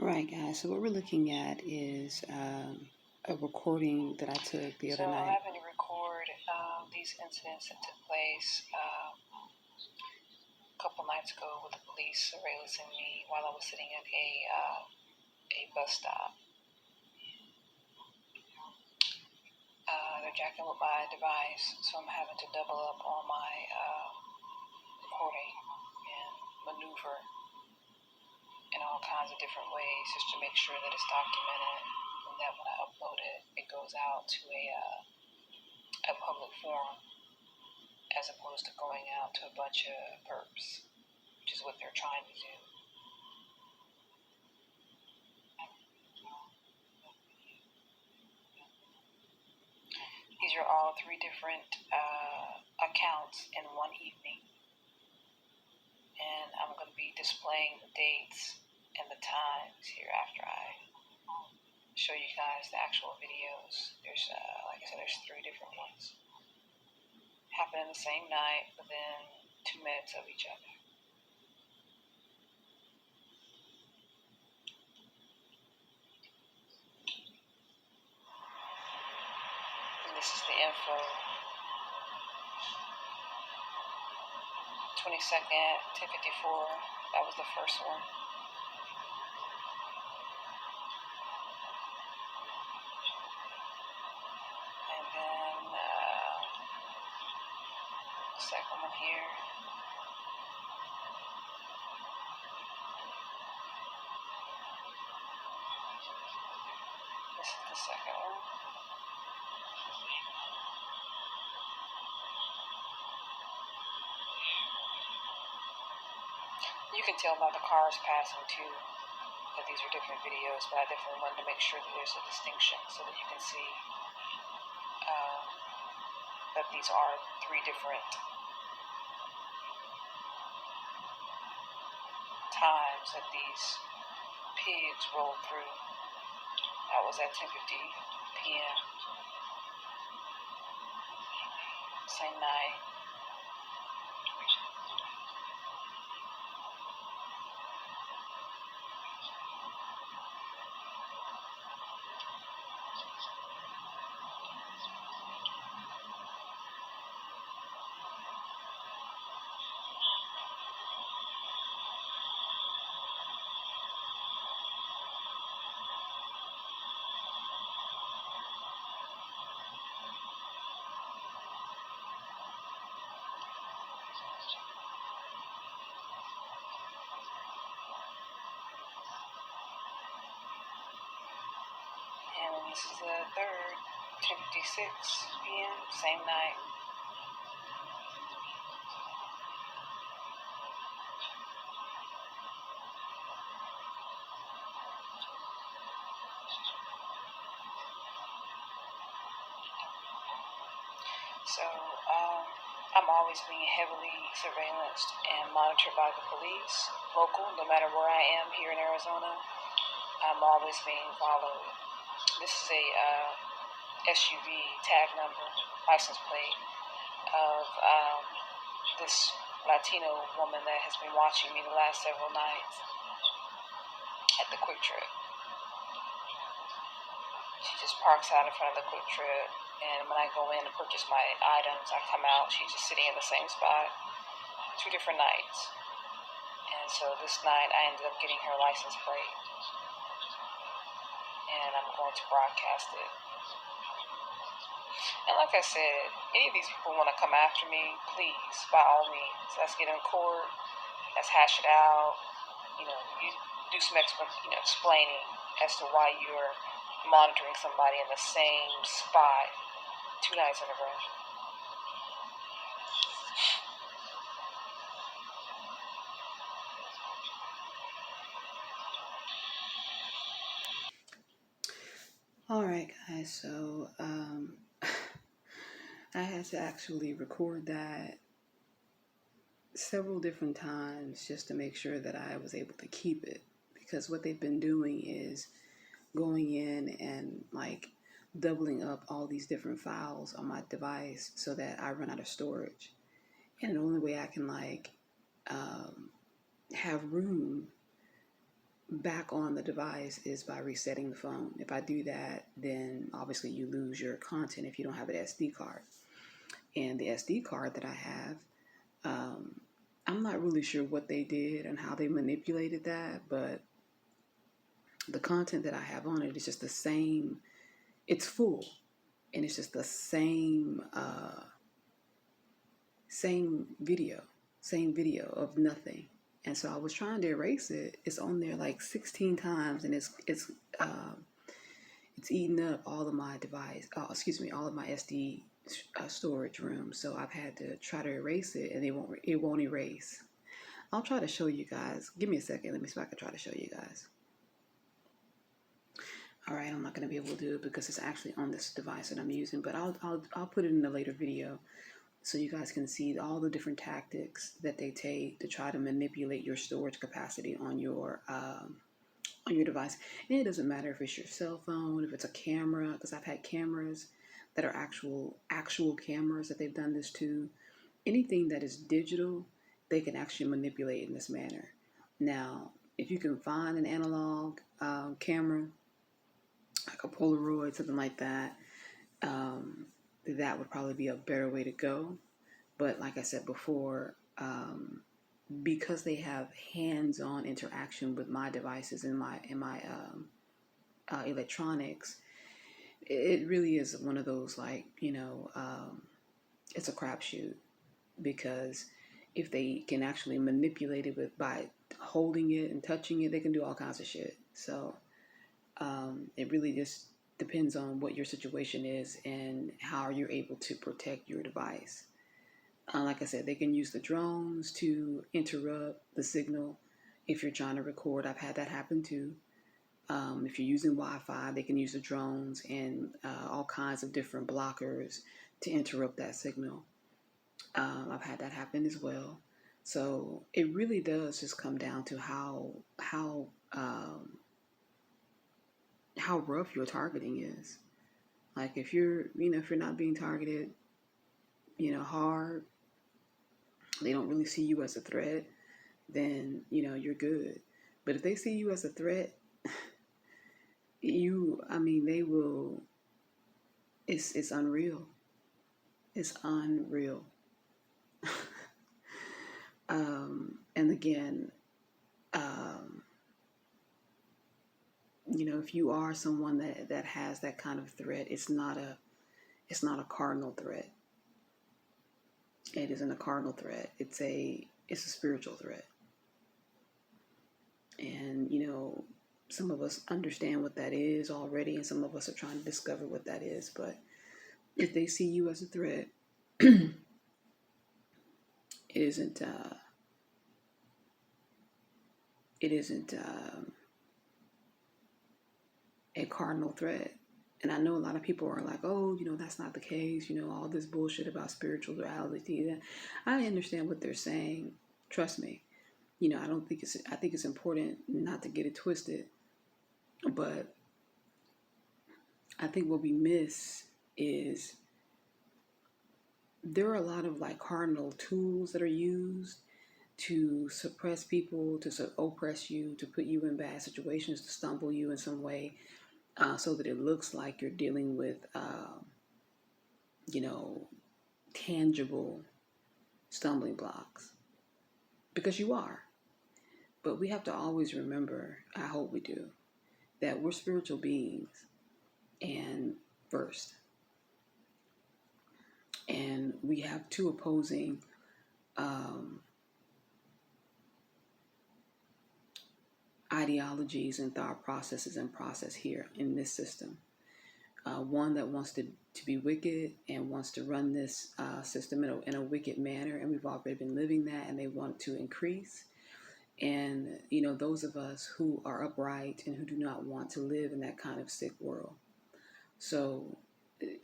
Right, guys. So what we're looking at is a recording that I took the other So I'm night. having to record these incidents that took place a couple nights ago with the police surveillancing me while I was sitting at a bus stop. They're jacking with my device, so I'm having to double up on my recording and maneuver in all kinds of different ways just to make sure that it's documented and that when I upload it, it goes out to a public forum as opposed to going out to a bunch of perps, which is what they're trying to do. These are all three different accounts in one evening, and I'm going to be displaying the dates and the times here after I show you guys the actual videos. There's, like I said, there's three different ones. Happened in the same night, within 2 minutes of each other. And this is the info. 22nd, 10:54. That was the first one. And then the second one here. This is the second one. You can tell by the cars passing too that these are different videos, but I definitely wanted to make sure that there's a distinction so that you can see that these are three different times that these pigs rolled through. That was at 10:50 p.m. Same night. And this is the third, 10:56 p.m., same night. So I'm always being heavily surveillanced and monitored by the police, local, no matter where I am here in Arizona. I'm always being followed. This is a SUV tag number, license plate of this Latino woman that has been watching me the last several nights at the Quick Trip. She just parks out in front of the Quick Trip, and when I go in to purchase my items, I come out, she's just sitting in the same spot. 2 different nights. And so this night I ended up getting her license plate, and I'm going to broadcast it. And like I said, any of these people want to come after me, please, by all means. Let's get in court. Let's hash it out. You do some explaining as to why you're monitoring somebody in the same spot 2 nights in a row. All right, guys. So I had to actually record that several different times just to make sure that I was able to keep it, because what they've been doing is going in and like doubling up all these different files on my device so that I run out of storage. And the only way I can have room back on the device is by resetting the phone. If I do that, then obviously you lose your content if you don't have an SD card. And the SD card that I have, um, I'm not really sure what they did and how they manipulated that, but the content that I have on it is just the same. It's full, and it's just the same video of nothing. And so I was trying to erase it. It's on there like 16 times, and it's eating up all of my all of my SD storage room. So I've had to try to erase it, and it won't erase. I'll try to show you guys. Give me a second. Let me see if I can try to show you guys. All right, I'm not going to be able to do it because it's actually on this device that I'm using, but I'll put it in a later video so you guys can see all the different tactics that they take to try to manipulate your storage capacity on your device. And it doesn't matter if it's your cell phone, if it's a camera, because I've had cameras that are actual cameras that they've done this to. Anything that is digital, they can actually manipulate in this manner. Now, if you can find an analog camera, like a Polaroid, something like that, that would probably be a better way to go. But like I said before, because they have hands-on interaction with my devices and my electronics, it really is one of those, like, it's a crapshoot, because if they can actually manipulate it by holding it and touching it, they can do all kinds of shit. So it really just depends on what your situation is and how you're able to protect your device. Like I said, they can use the drones to interrupt the signal if you're trying to record. I've had that happen too. If you're using Wi-Fi, they can use the drones and all kinds of different blockers to interrupt that signal. I've had that happen as well. So it really does just come down to how rough your targeting is. Like if you're not being targeted, hard, they don't really see you as a threat, then you're good. But if they see you as a threat, they will. It's unreal. It's unreal. And again, if you are someone that has that kind of threat, it's not a cardinal threat. It isn't a cardinal threat. It's a spiritual threat. And some of us understand what that is already, and some of us are trying to discover what that is. But if they see you as a threat, it isn't a cardinal threat. And I know a lot of people are like, oh, that's not the case. All this bullshit about spirituality. I understand what they're saying. Trust me. I think it's important not to get it twisted. But I think what we miss is there are a lot of like cardinal tools that are used to suppress people, to oppress you, to put you in bad situations, to stumble you in some way, so that it looks like you're dealing with, tangible stumbling blocks. Because you are. But we have to always remember, I hope we do, that we're spiritual beings, and first. And we have two opposing ideologies and thought processes and process here in this system. One that wants to be wicked and wants to run this system in a wicked manner, and we've already been living that, and they want to increase. And those of us who are upright and who do not want to live in that kind of sick world. So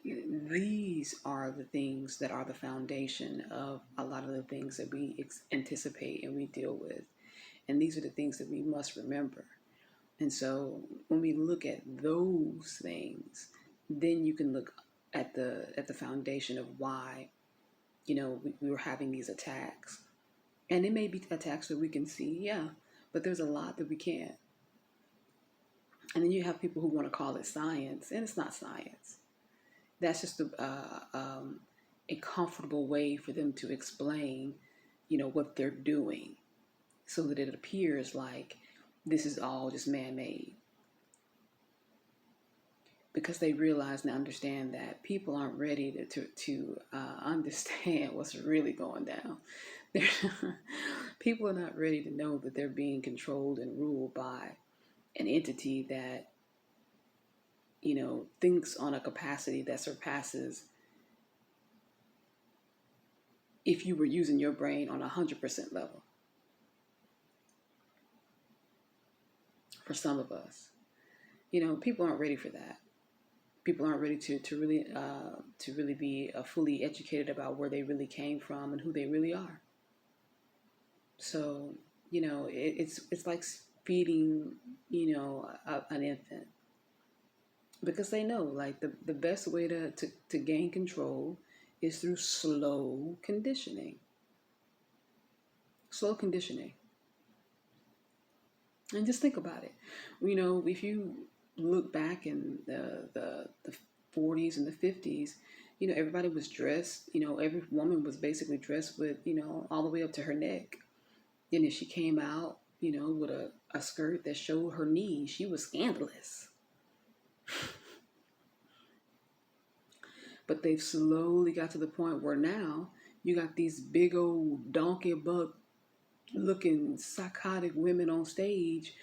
these are the things that are the foundation of a lot of the things that we anticipate and we deal with. And these are the things that we must remember. And so when we look at those things, then you can look at the foundation of why, we were having these attacks. And it may be attacks that we can see, yeah, but there's a lot that we can't. And then you have people who want to call it science, and it's not science. That's just a comfortable way for them to explain, what they're doing, so that it appears like this is all just man-made. Because they realize and understand that people aren't ready to understand what's really going down. People are not ready to know that they're being controlled and ruled by an entity that, thinks on a capacity that surpasses if you were using your brain on 100% level. For some of us, people aren't ready for that. People aren't ready to really be fully educated about where they really came from and who they really are. So it's like feeding an infant, because they know like the best way to gain control is through slow conditioning. Slow conditioning. And just think about it. If you look back in the 40s and the 50s, everybody was dressed, every woman was basically dressed with, all the way up to her neck. And if she came out, with a skirt that showed her knees, she was scandalous. But they've slowly got to the point where now you got these big old donkey buck looking psychotic women on stage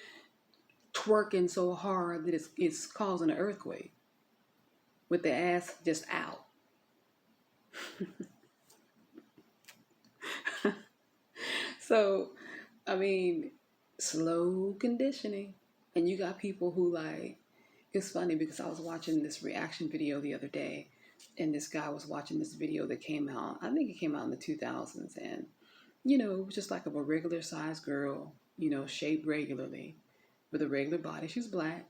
twerking so hard that it's causing an earthquake with the ass just out. So, I mean, slow conditioning. And you got people who like, it's funny because I was watching this reaction video the other day, and this guy was watching this video that came out, I think it came out in the 2000s, and, it was just like of a regular sized girl, shaped regularly with a regular body. She was black,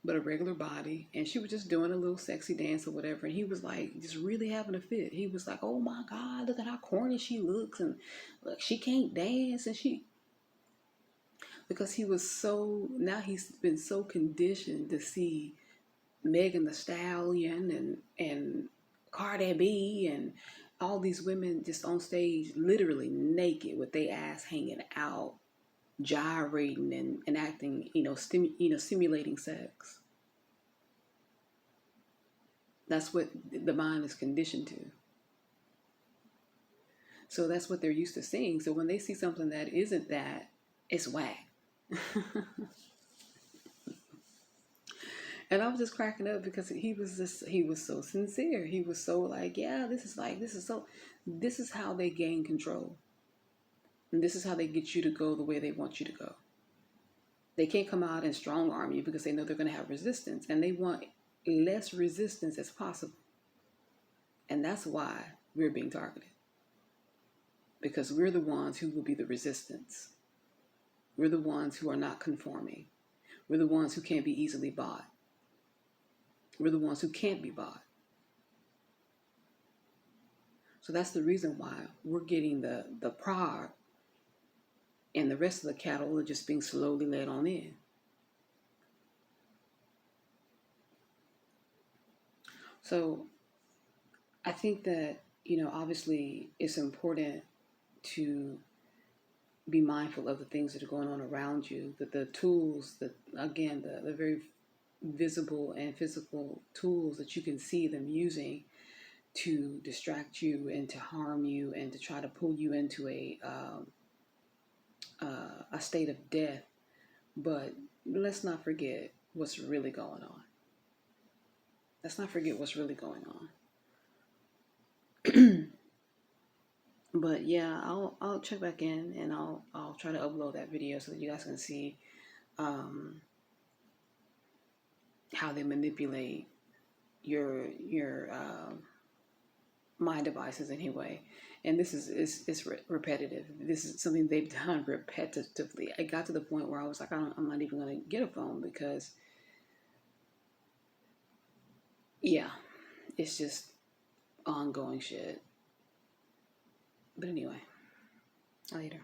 but a regular body, and she was just doing a little sexy dance or whatever, and he was like just really having a fit. He was like, oh my God, look at how corny she looks, and look, she can't dance, and because he's been so conditioned to see Megan Thee Stallion and Cardi B and all these women just on stage literally naked with their ass hanging out, gyrating and acting, simulating sex. That's what the mind is conditioned to. So that's what they're used to seeing. So when they see something that isn't that, it's whack. And I was just cracking up because he was so sincere. He was so like, yeah, this is how they gain control. And this is how they get you to go the way they want you to go. They can't come out and strong arm you because they know they're going to have resistance, and they want less resistance as possible. And that's why we're being targeted. Because we're the ones who will be the resistance. We're the ones who are not conforming. We're the ones who can't be easily bought. We're the ones who can't be bought. So that's the reason why we're getting the prod, and the rest of the cattle are just being slowly led on in. So I think that, obviously it's important to be mindful of the things that are going on around you, that the tools, that again, the very visible and physical tools that you can see them using to distract you and to harm you and to try to pull you into a state of death. But let's not forget what's really going on. Let's not forget what's really going on. But yeah, I'll check back in, and I'll try to upload that video so that you guys can see how they manipulate your mind devices anyway. And this is repetitive. This is something they've done repetitively. It got to the point where I was like, I'm not even going to get a phone because, yeah, it's just ongoing shit. But anyway, later.